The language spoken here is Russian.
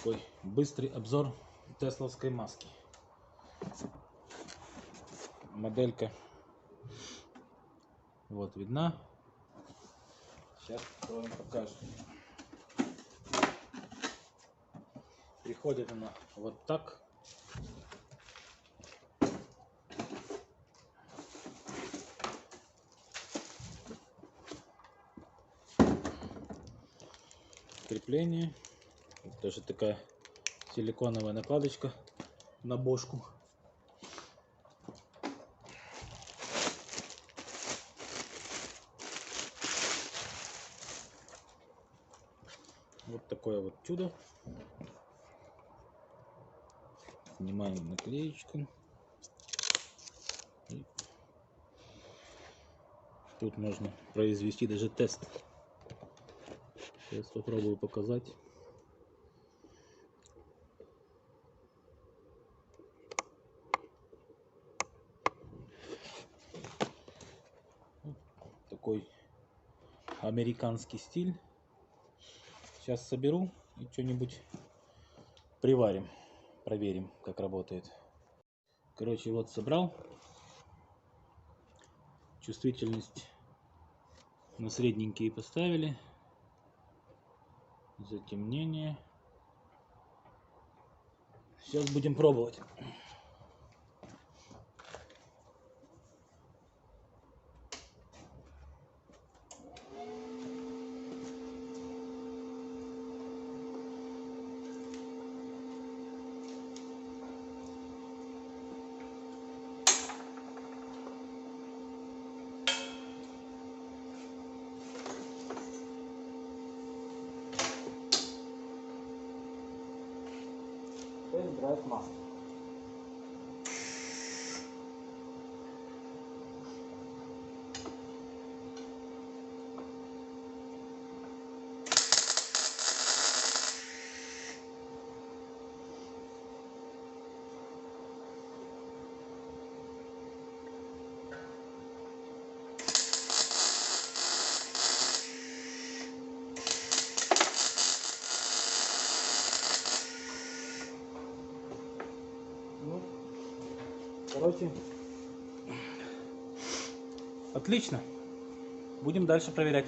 Такой быстрый обзор тесловской маски. Моделька вот видна. Сейчас откроем, покажем. Приходит она вот так. Крепление. Тоже такая силиконовая накладочка на бошку. Вот такое вот чудо. Снимаем наклеечку. И тут можно произвести даже тест. Сейчас попробую показать. Такой американский стиль. Сейчас соберу и что-нибудь приварим, проверим, как работает. Короче, вот собрал. Чувствительность на средненькие поставили. Затемнение. Сейчас будем пробовать. Драйв маски. Короче, отлично. Будем дальше проверять.